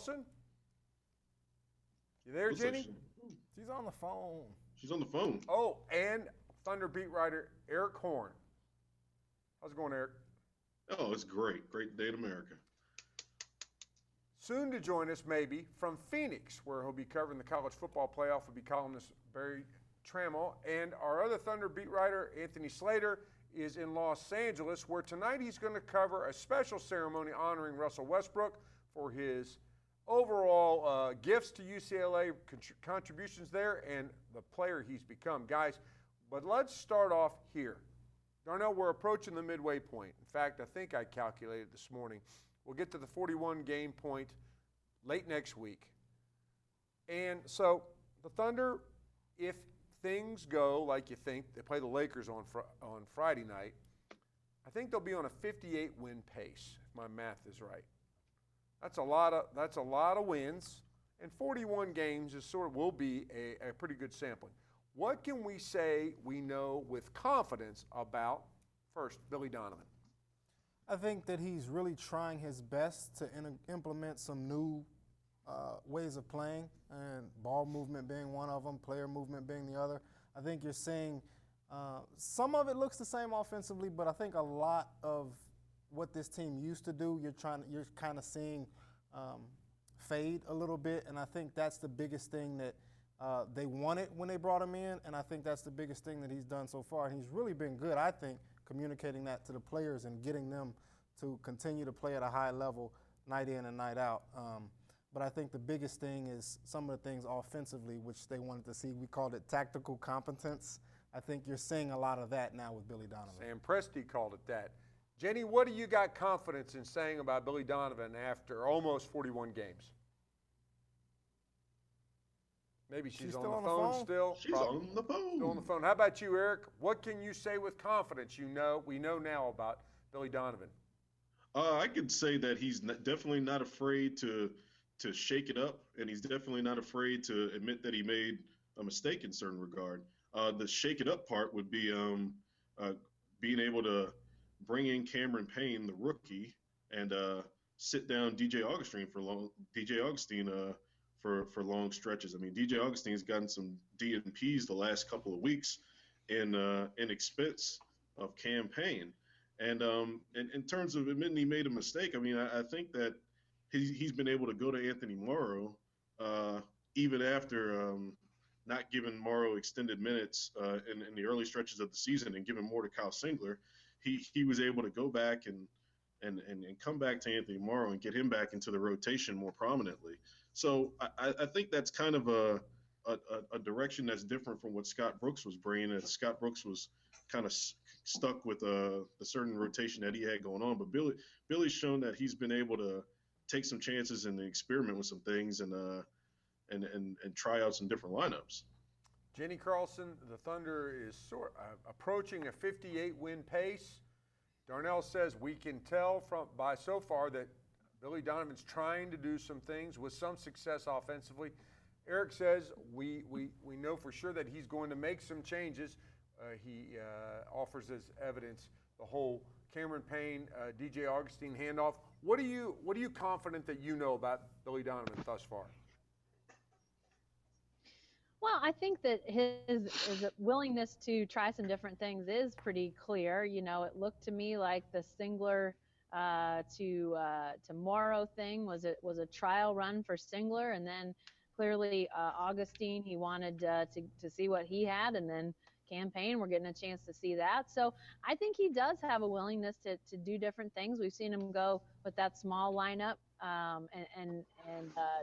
Carlson? You there, Looks like Jenny? She's on the phone. she's on the phone. Oh, and Thunder beat writer Eric Horn. How's it going, Eric? Oh, it's great. Great day in America. Soon to join us, maybe, from Phoenix, where he'll be covering the college football playoff, will be columnist Barry Trammell. And our other Thunder beat writer, Anthony Slater, is in Los Angeles, where tonight he's going to cover a special ceremony honoring Russell Westbrook for his overall gifts to UCLA, contributions there, and the player he's become. Guys, but let's start off here. Darnell, we're approaching the midway point. In fact, I think I calculated this morning. We'll get to the 41 game point late next week. And so the Thunder, if things go like you think, they play the Lakers on Friday night, I think they'll be on a 58 win pace, if my math is right. That's a lot of wins, and 41 games will be a pretty good sampling. What can we say we know with confidence about, first, Billy Donovan? I think that he's really trying his best to implement some new ways of playing, and ball movement being one of them, player movement being the other. I think you're seeing some of it looks the same offensively, but I think a lot of what this team used to do, you're kind of seeing fade a little bit, and I think that's the biggest thing that they wanted when they brought him in, and I think that's the biggest thing that he's done so far. And he's really been good, I think, communicating that to the players and getting them to continue to play at a high level night in and night out. But I think the biggest thing is some of the things offensively, which they wanted to see. We called it tactical competence. I think you're seeing a lot of that now with Billy Donovan. Sam Presti called it that. Jenny, what do you got confidence in saying about Billy Donovan after almost 41 games? Maybe she's on the phone still. She's on the phone. Still on the phone. How about you, Eric? What can you say with confidence we know now about Billy Donovan? I could say that he's definitely not afraid to shake it up, and he's definitely not afraid to admit that he made a mistake in certain regard. The shake it up part would be being able to bring in Cameron Payne, the rookie, and sit down DJ Augustine for long stretches. I mean, DJ Augustine's gotten some DNPs the last couple of weeks in expense of Cam Payne. And in terms of admitting he made a mistake, I mean, I think that he's been able to go to Anthony Morrow even after not giving Morrow extended minutes in the early stretches of the season and giving more to Kyle Singler. He was able to go back and come back to Anthony Morrow and get him back into the rotation more prominently. So I think that's kind of a direction that's different from what Scott Brooks was bringing. And Scott Brooks was kind of stuck with the certain rotation that he had going on. But Billy's shown that he's been able to take some chances and experiment with some things and try out some different lineups. Jenny Carlson, the Thunder is approaching a 58-win pace. Darnell says we can tell by so far that Billy Donovan's trying to do some things with some success offensively. Eric says we know for sure that he's going to make some changes. He offers as evidence the whole Cameron Payne, DJ Augustine handoff. What are you confident that you know about Billy Donovan thus far? Well, I think that his willingness to try some different things is pretty clear. You know, it looked to me like the Singler to Morrow thing was a trial run for Singler, and then clearly Augustine, he wanted to see what he had, and then Cam Payne, we're getting a chance to see that. So I think he does have a willingness to do different things. We've seen him go with that small lineup and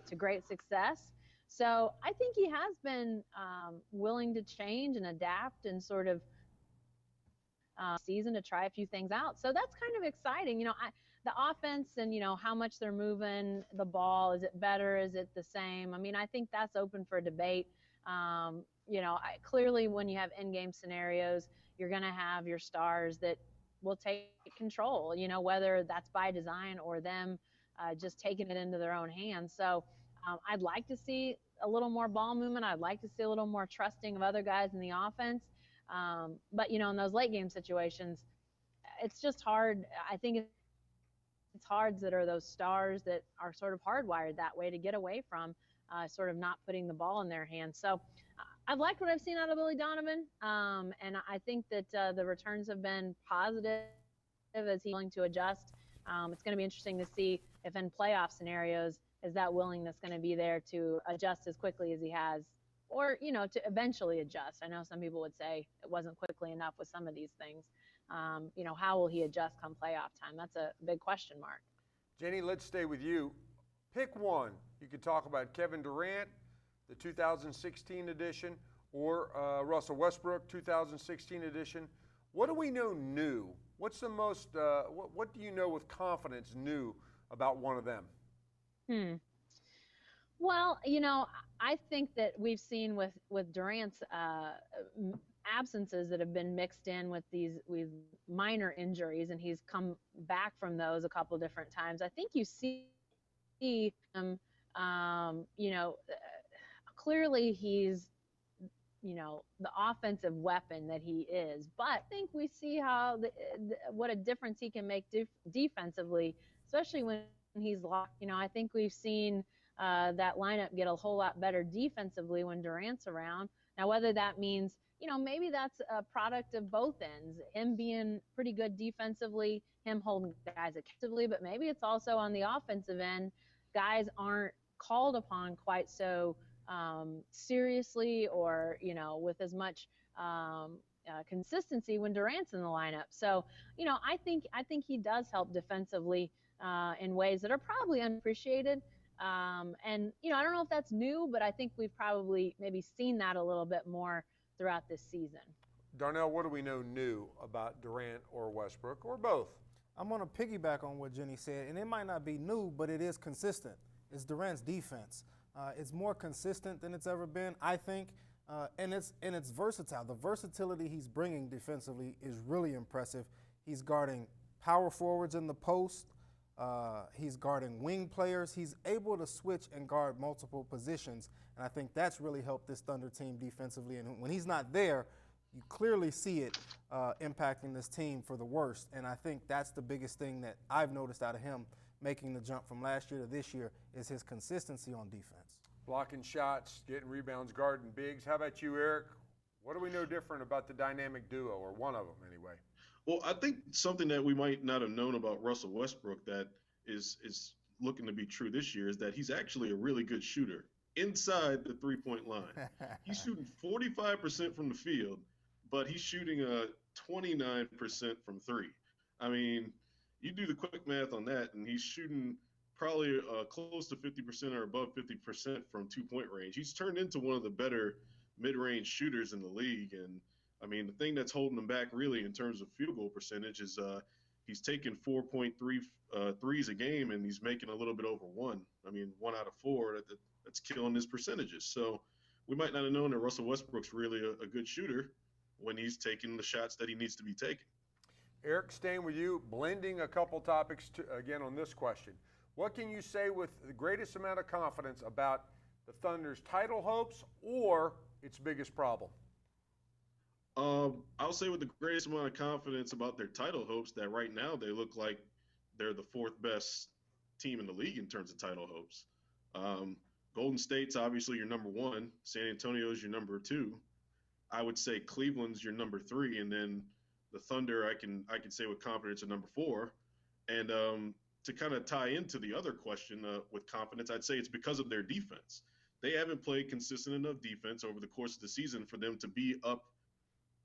to great success. So I think he has been willing to change and adapt and sort of season to try a few things out. So that's kind of exciting. You know, the offense and, you know, how much they're moving the ball, is it better? Is it the same? I mean, I think that's open for debate. You know, clearly when you have in-game scenarios, you're going to have your stars that will take control, you know, whether that's by design or them just taking it into their own hands. So I'd like to see a little more ball movement. I'd like to see a little more trusting of other guys in the offense. But, you know, in those late game situations, it's just hard. I think Hards that are those stars that are sort of hardwired that way to get away from sort of not putting the ball in their hands. So I've liked what I've seen out of Billy Donovan, and I think that the returns have been positive as he's willing to adjust. It's going to be interesting to see if in playoff scenarios is that willingness going to be there to adjust as quickly as he has, or to eventually adjust. I know some people would say it wasn't quickly enough with some of these things. How will he adjust come playoff time? That's a big question mark. Jenny, let's stay with you. Pick one. You could talk about Kevin Durant, the 2016 edition, or Russell Westbrook, 2016 edition. What do we know new? What's the most, what do you know with confidence new about one of them? Well, I think that we've seen with Durant's absences that have been mixed in with these minor injuries, and he's come back from those a couple different times. I think you see him, clearly he's, the offensive weapon that he is. But I think we see how what a difference he can make defensively, especially when he's locked. I think we've seen that lineup get a whole lot better defensively when Durant's around. Now, whether that means, maybe that's a product of both ends, him being pretty good defensively, him holding guys accountable, but maybe it's also on the offensive end, guys aren't called upon quite so seriously or, with as much consistency when Durant's in the lineup. So, I think he does help defensively in ways that are probably unappreciated. And, I don't know if that's new, but I think we've probably maybe seen that a little bit more throughout this season. Darnell, what do we know new about Durant or Westbrook or both? I'm going to piggyback on what Jenny said, and it might not be new, but it is consistent. It's Durant's defense. It's more consistent than it's ever been, I think, and it's versatile. The versatility he's bringing defensively is really impressive. He's guarding power forwards in the post. He's guarding wing players. He's able to switch and guard multiple positions, and I think that's really helped this Thunder team defensively. And when he's not there, you clearly see it impacting this team for the worst, and I think that's the biggest thing that I've noticed out of him making the jump from last year to this year is his consistency on defense. Blocking shots, getting rebounds, guarding bigs. How about you, Eric? What do we know different about the dynamic duo, or one of them anyway? Well, I think something that we might not have known about Russell Westbrook that is looking to be true this year is that he's actually a really good shooter inside the three-point line. He's shooting 45% from the field, but he's shooting 29% from three. I mean, you do the quick math on that, and he's shooting probably close to 50% or above 50% from two-point range. He's turned into one of the better mid-range shooters in the league, and I mean, the thing that's holding him back really in terms of field goal percentage is he's taking 4.3 threes a game, and he's making a little bit over one. I mean, 1 out of 4, that's killing his percentages. So we might not have known that Russell Westbrook's really a good shooter when he's taking the shots that he needs to be taking. Eric, staying with you, blending a couple topics again on this question. What can you say with the greatest amount of confidence about the Thunder's title hopes or its biggest problem? I'll say with the greatest amount of confidence about their title hopes that right now they look like they're the 4th best team in the league in terms of title hopes. Golden State's obviously your number 1. San Antonio's your number 2. I would say Cleveland's your number 3, and then the Thunder I can say with confidence are number 4. And to kind of tie into the other question with confidence, I'd say it's because of their defense. They haven't played consistent enough defense over the course of the season for them to be up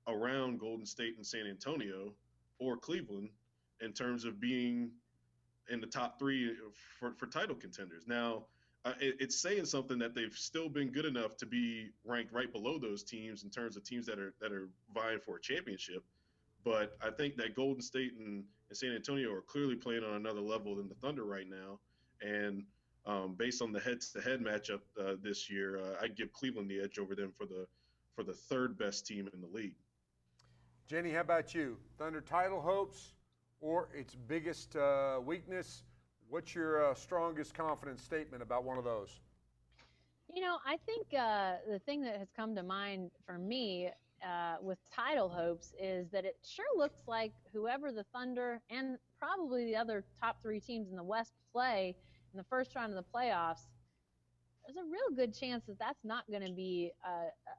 around Golden State and San Antonio or Cleveland in terms of being in the top 3 for title contenders. Now, it's saying something that they've still been good enough to be ranked right below those teams in terms of teams that are vying for a championship. But I think that Golden State and San Antonio are clearly playing on another level than the Thunder right now. And based on the head-to-head matchup this year, I'd give Cleveland the edge over them for the 3rd best team in the league. Jenny, how about you? Thunder title hopes or its biggest weakness? What's your strongest confidence statement about one of those? I think the thing that has come to mind for me with title hopes is that it sure looks like whoever the Thunder and probably the other top 3 teams in the West play in the first round of the playoffs, there's a real good chance that that's not going to be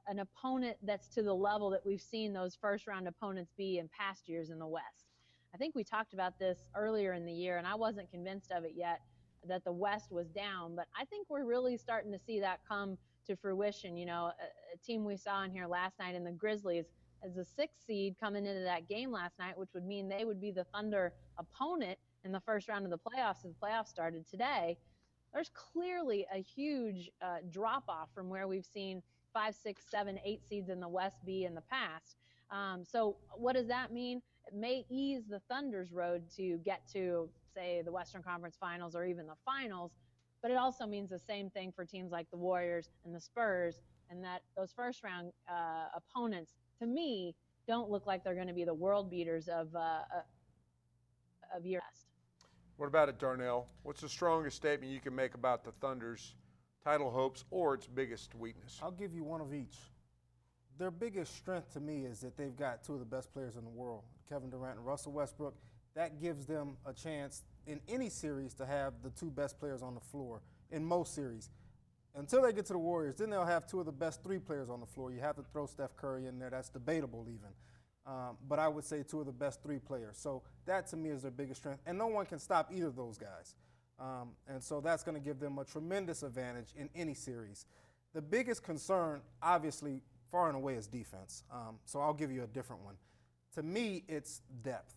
an opponent that's to the level that we've seen those first round opponents be in past years in the West. I think we talked about this earlier in the year, and I wasn't convinced of it yet that the West was down, but I think we're really starting to see that come to fruition. You know, a team we saw in here last night in the Grizzlies as a 6th seed coming into that game last night, which would mean they would be the Thunder opponent in the first round of the playoffs if the playoffs started today. There's clearly a huge drop-off from where we've seen 5, 6, 7, 8 seeds in the West be in the past. So what does that mean? It may ease the Thunder's road to get to, say, the Western Conference Finals or even the finals, but it also means the same thing for teams like the Warriors and the Spurs, and that those first-round opponents, to me, don't look like they're going to be the world beaters of year past. What about it, Darnell? What's the strongest statement you can make about the Thunder's title hopes or its biggest weakness? I'll give you one of each. Their biggest strength to me is that they've got 2 of the best players in the world, Kevin Durant and Russell Westbrook. That gives them a chance in any series to have the 2 best players on the floor in most series. Until they get to the Warriors, then they'll have 2 of the best 3 players on the floor. You have to throw Steph Curry in there. That's debatable even. But I would say 2 of the best 3 players. So that to me is their biggest strength. And no one can stop either of those guys. And so that's going to give them a tremendous advantage in any series. The biggest concern, obviously, far and away is defense. So I'll give you a different one. To me, it's depth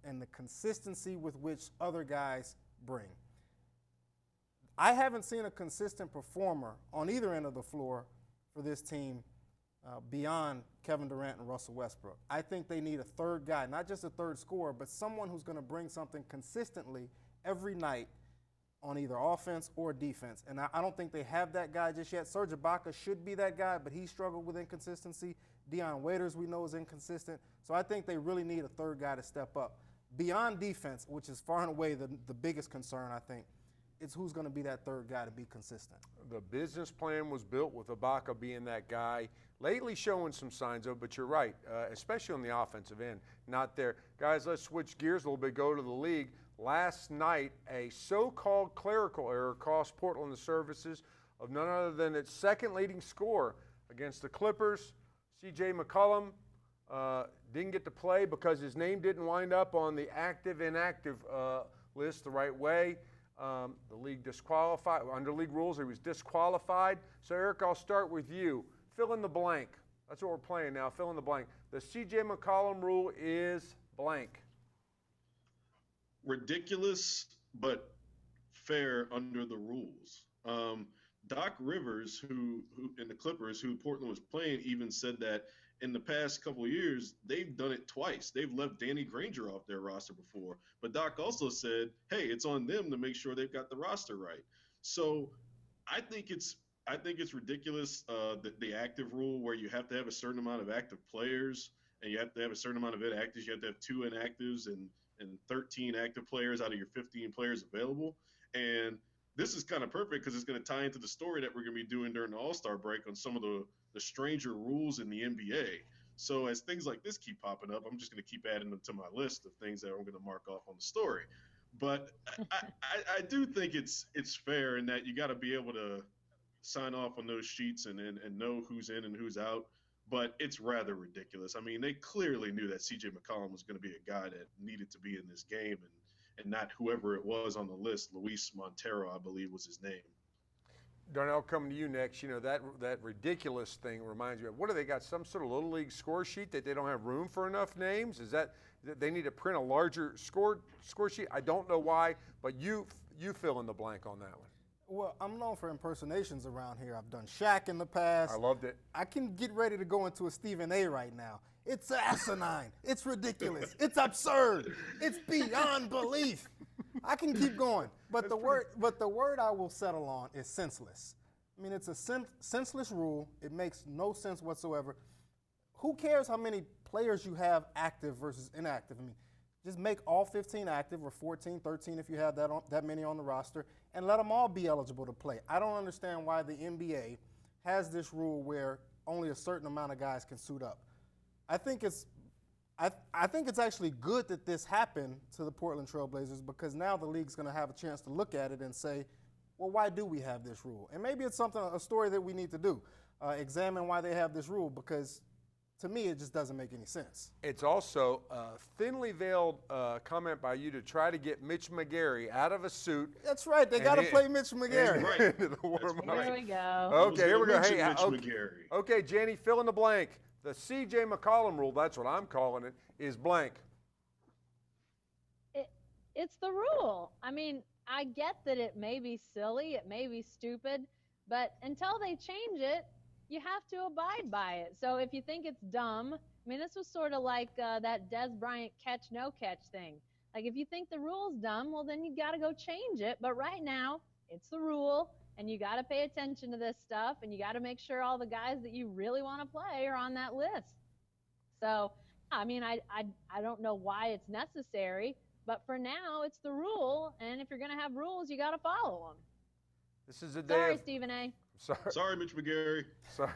and the consistency with which other guys bring. I haven't seen a consistent performer on either end of the floor for this team beyond Kevin Durant and Russell Westbrook. I think they need a third guy, not just a third scorer, but someone who's going to bring something consistently every night on either offense or defense. And I don't think they have that guy just yet. Serge Ibaka should be that guy, but he struggled with inconsistency. Dion Waiters, we know, is inconsistent. So I think they really need a third guy to step up. Beyond defense, which is far and away the biggest concern, I think, it's who's going to be that third guy to be consistent. The business plan was built with Ibaka being that guy. Lately showing some signs of, but you're right, especially on the offensive end, not there. Guys, let's switch gears a little bit, go to the league. Last night, a so-called clerical error cost Portland the services of none other than its second leading scorer against the Clippers. C.J. McCollum didn't get to play because his name didn't wind up on the active-inactive list the right way. The league disqualified, under league rules, he was disqualified. So, Eric, I'll start with you. Fill in the blank. That's what we're playing now. Fill in the blank. The C.J. McCollum rule is blank. Ridiculous, but fair under the rules. Doc Rivers, who in the Clippers, who Portland was playing, even said that in the past couple of years, they've done it twice. They've left Danny Granger off their roster before. But Doc also said, hey, it's on them to make sure they've got the roster right. So I think it's ridiculous, the active rule where you have to have a certain amount of active players and you have to have a certain amount of inactives. You have to have 2 inactives and 13 active players out of your 15 players available. And this is kind of perfect because it's going to tie into the story that we're going to be doing during the All-Star break on some of the stranger rules in the NBA. So as things like this keep popping up, I'm just going to keep adding them to my list of things that I'm going to mark off on the story. But I do think it's fair in that you got to be able to sign off on those sheets and know who's in and who's out. But it's rather ridiculous. I mean, they clearly knew that C.J. McCollum was going to be a guy that needed to be in this game and not whoever it was on the list. Luis Montero, I believe, was his name. Darnell, coming to you next. You know, that ridiculous thing reminds me of, what do they got, some sort of little league score sheet that they don't have room for enough names? Is that they need to print a larger score sheet? I don't know why, but you fill in the blank on that one. Well, I'm known for impersonations around here. I've done Shaq in the past. I loved it. I can get ready to go into a Stephen A. right now. It's asinine. It's ridiculous. It's absurd. It's beyond belief. I can keep going. But the word I will settle on is senseless. I mean, it's a senseless rule. It makes no sense whatsoever. Who cares how many players you have active versus inactive? I mean, just make all 15 active, or 14, 13 if you have that many on the roster, and let them all be eligible to play. I don't understand why the NBA has this rule where only a certain amount of guys can suit up. I think it's actually good that this happened to the Portland Trail Blazers because now the league's going to have a chance to look at it and say, well, why do we have this rule? And maybe it's a story that we need to do. Examine why they have this rule because to me it just doesn't make any sense. It's also a thinly veiled comment by you to try to get Mitch McGary out of a suit. That's right. They got to play Mitch McGary. Right. into the warm-up. right. Here we go. Okay, here we go. Hey, Mitch McGary. okay, Jenny, fill in the blank. The C.J. McCollum rule, that's what I'm calling it, is blank. It's the rule. I mean, I get that it may be silly, it may be stupid, but until they change it, you have to abide by it. So if you think it's dumb, I mean, this was sort of like that Des Bryant catch, no catch thing. Like if you think the rule's dumb, well, then you got to go change it. But right now, it's the rule. And you got to pay attention to this stuff, and you got to make sure all the guys that you really want to play are on that list. So, I mean, I don't know why it's necessary, but for now, it's the rule. And if you're going to have rules, you got to follow them. This is a day Sorry, of, Stephen A. Sorry, Mitch McGary. Sorry.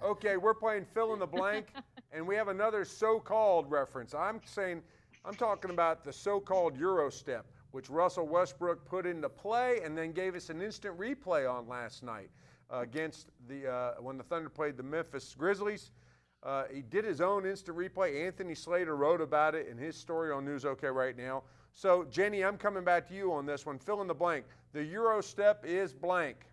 Okay, we're playing fill in the blank, and we have another so-called reference. I'm talking about the so-called Euro step, which Russell Westbrook put into play and then gave us an instant replay on last night against when the Thunder played the Memphis Grizzlies. He did his own instant replay. Anthony Slater wrote about it in his story on News OK right now. So, Jenny, I'm coming back to you on this one. Fill in the blank. The Euro step is blank.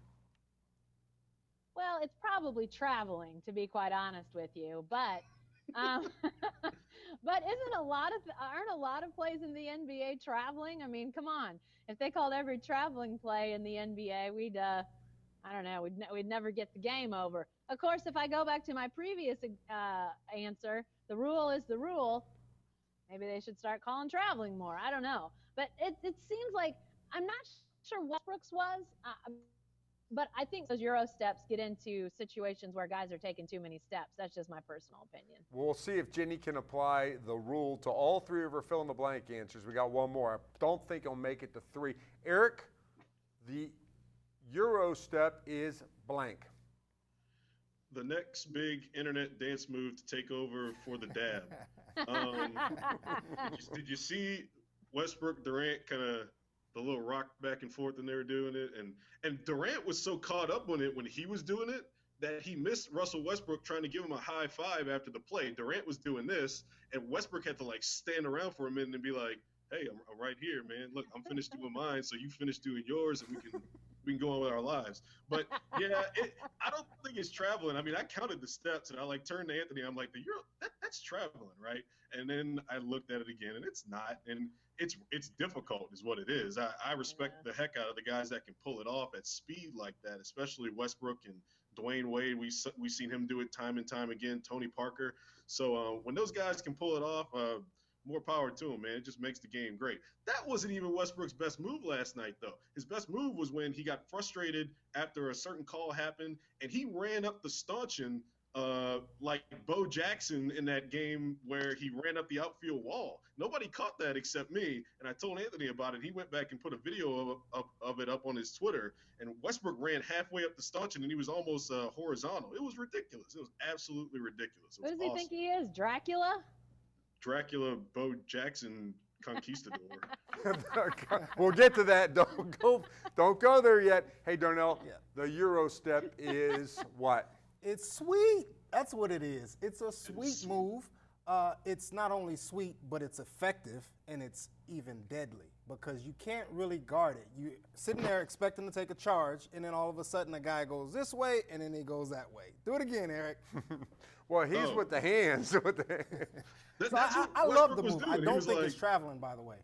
Well, it's probably traveling, to be quite honest with you, but but aren't a lot of plays in the NBA traveling? I mean, come on. If they called every traveling play in the NBA, we'd never get the game over. Of course, if I go back to my previous answer, the rule is the rule. Maybe they should start calling traveling more. I don't know. But it seems like, I'm not sure Westbrook's was, but I think those Euro steps get into situations where guys are taking too many steps. That's just my personal opinion. We'll see if Jenny can apply the rule to all three of her fill-in-the-blank answers. We got one more. I don't think he'll make it to three. Eric, the Euro step is blank. The next big internet dance move to take over for the dab. Did you see Westbrook, Durant kind of the little rock back and forth and they were doing it? And Durant was so caught up on it when he was doing it that he missed Russell Westbrook trying to give him a high five after the play. Durant was doing this, and Westbrook had to like stand around for a minute and be like, hey, I'm right here, man. Look, I'm finished doing mine, so you finish doing yours, and we can go on with our lives. But yeah, I don't think it's traveling. I mean, I counted the steps, and I like turned to Anthony. I'm like, the Euro, that's traveling, right? And then I looked at it again, and it's not. And it's difficult, is what it is. I respect the heck out of the guys that can pull it off at speed like that, especially Westbrook and Dwayne Wade. We've seen him do it time and time again. Tony Parker. So when those guys can pull it off, more power to him, man. It just makes the game great. That wasn't even Westbrook's best move last night, though. His best move was when he got frustrated after a certain call happened, and he ran up the stanchion like Bo Jackson in that game where he ran up the outfield wall. Nobody caught that except me, and I told Anthony about it. He went back and put a video of it up on his Twitter, and Westbrook ran halfway up the stanchion, and he was almost horizontal. It was ridiculous. It was absolutely ridiculous. What does he think he is, Dracula? Dracula, Bo Jackson, conquistador. We'll get to that. Don't go there yet. Hey, Darnell, the Euro step is what? It's sweet. That's what it is. It's a sweet move. It's not only sweet, but it's effective, and it's even deadly because you can't really guard it. You're sitting there expecting to take a charge, and then all of a sudden a guy goes this way, and then he goes that way. Do it again, Eric. Well, he's with the hands. So I love the move. I don't think it's traveling, by the way.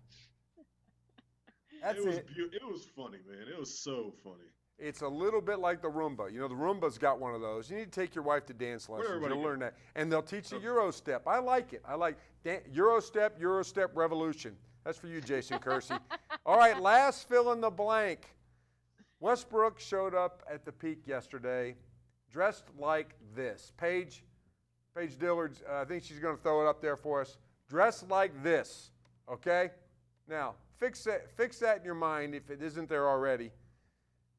That's it. It was funny, man. It was so funny. It's a little bit like the Roomba. You know, the Roomba's got one of those. You need to take your wife to dance lessons. You'll learn that. And they'll teach you Euro step. I like it. I like Euro step revolution. That's for you, Jason Kersey. All right, last fill in the blank. Westbrook showed up at the Peak yesterday dressed like this. Paige Dillard, I think she's going to throw it up there for us. Dressed like this, okay? Now, fix that in your mind if it isn't there already.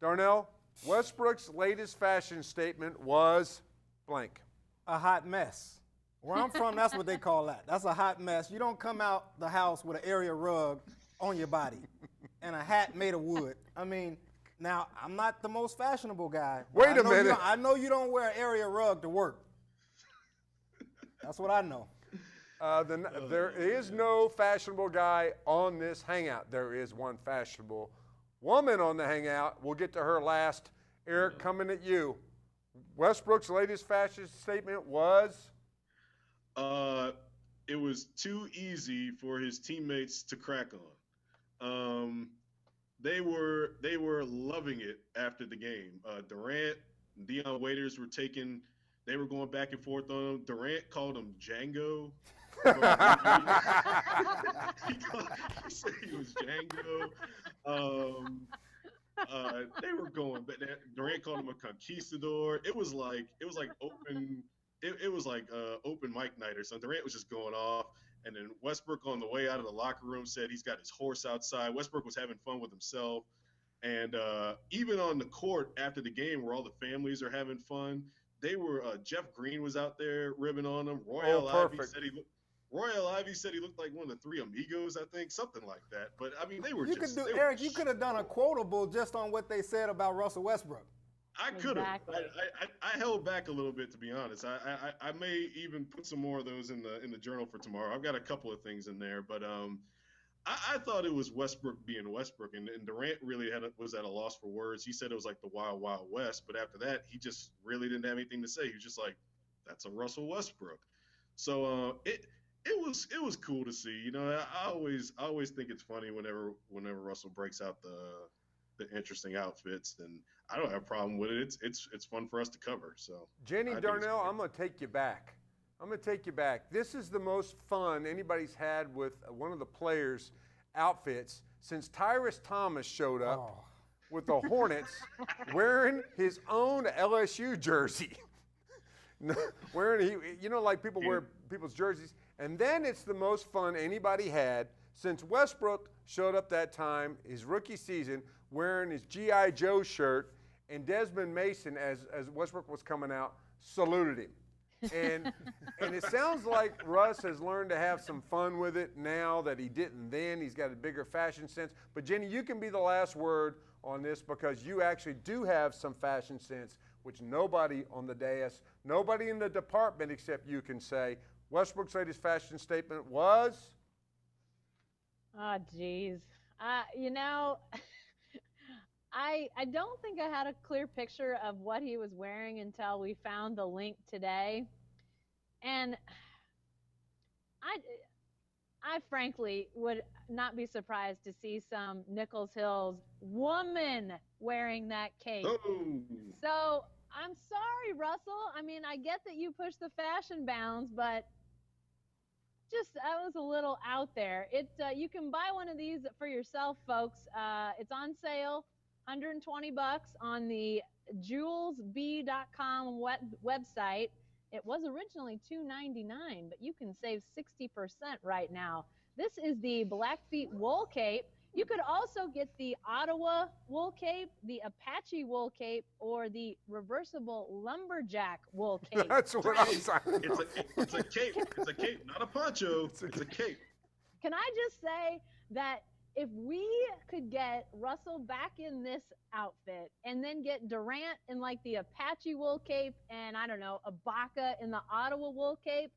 Darnell, Westbrook's latest fashion statement was blank. a hot mess. Where I'm from, that's what they call that. That's a hot mess. You don't come out the house with an area rug on your body and a hat made of wood. I mean, now, I'm not the most fashionable guy. Wait I a know minute. I know you don't wear an area rug to work. That's what I know. There is no fashionable guy on this hangout. There is one fashionable woman on the hangout. We'll get to her last. Eric, coming at you. Westbrook's latest fashion statement was? It was too easy for his teammates to crack on. They were loving it after the game. Durant, and Deion Waiters they were going back and forth on him. Durant called him Django. He said he was Django. They were going, but Durant called him a conquistador. It was like open. It was like open mic night or something. Durant was just going off, and then Westbrook on the way out of the locker room said he's got his horse outside. Westbrook was having fun with himself, and even on the court after the game, where all the families are having fun, they were. Jeff Green was out there ribbing on him. Royal Ivy said he looked like one of the three amigos, I think, something like that. But I mean, Eric, you could have done a quotable just on what they said about Russell Westbrook. I could have. Exactly. I held back a little bit, to be honest. I may even put some more of those in the journal for tomorrow. I've got a couple of things in there, but I thought it was Westbrook being Westbrook, and Durant really was at a loss for words. He said it was like the Wild Wild West, but after that, he just really didn't have anything to say. He was just like, "That's a Russell Westbrook." So it was cool to see. You know, I always think it's funny whenever Russell breaks out the interesting outfits, and I don't have a problem with it. It's fun for us to cover. So Jenny I think it's Darnell, great. I'm going to take you back. This is the most fun anybody's had with one of the players' outfits since Tyrus Thomas showed up with the Hornets wearing his own LSU jersey. Like people wear people's jerseys. And then it's the most fun anybody had since Westbrook showed up that time, his rookie season, wearing his G.I. Joe shirt, and Desmond Mason, as Westbrook was coming out, saluted him. And it sounds like Russ has learned to have some fun with it now that he didn't then. He's got a bigger fashion sense. But Jenny, you can be the last word on this because you actually do have some fashion sense, which nobody on the dais, nobody in the department except you can say. Westbrook's latest fashion statement was? Oh, geez. I don't think I had a clear picture of what he was wearing until we found the link today. And I frankly would not be surprised to see some Nichols Hills woman wearing that cape. Oh. So I'm sorry, Russell. I mean, I get that you push the fashion bounds, but just that was a little out there. You can buy one of these for yourself, folks. It's on sale, $120 on the JewelsB.com website. It was originally $299, but you can save 60% right now. This is the Blackfeet wool cape. You could also get the Ottawa wool cape, the Apache wool cape, or the reversible lumberjack wool cape. That's what I'm saying. It's a cape. It's a cape, not a poncho. It's a cape. Can I just say that if we could get Russell back in this outfit and then get Durant in like the Apache wool cape and, I don't know, Ibaka in the Ottawa wool cape,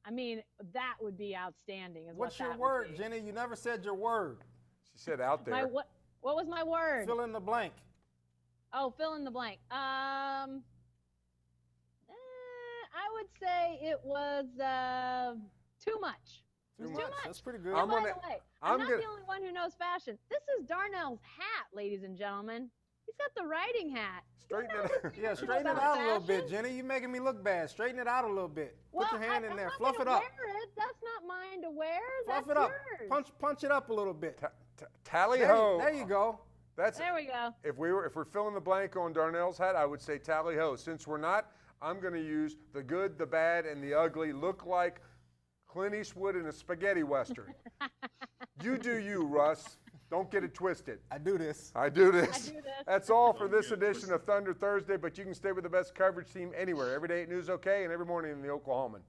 I mean, that would be outstanding. What's your word, Jenny? You never said your word. She said out there. What was my word? Fill in the blank. Oh, fill in the blank. I would say it was too much. Too much. That's pretty good. And by the way, I'm not gonna- the only one who knows fashion. This is Darnell's hat, ladies and gentlemen. He's got the riding hat. Straighten it out. Yeah, straighten it out a little bit, Jenny. You're making me look bad. Straighten it out a little bit. Put your hand in there. Fluff it up. Wear it. That's not mine to wear. Fluff That's it up. yours. Punch it up a little bit. Tally There ho. you go. That's There we go. if we're filling the blank on Darnell's hat, I would say tally ho. Since we're not, I'm going to use the good, the bad, and the ugly. Look like Clint Eastwood in a spaghetti western. You do you, Russ. Don't get it twisted. I do this. I do this. I do this. That's all for Don't this get it edition of Thunder Thursday, but you can stay with the best coverage team anywhere. Every day at News OK and every morning in the Oklahoman.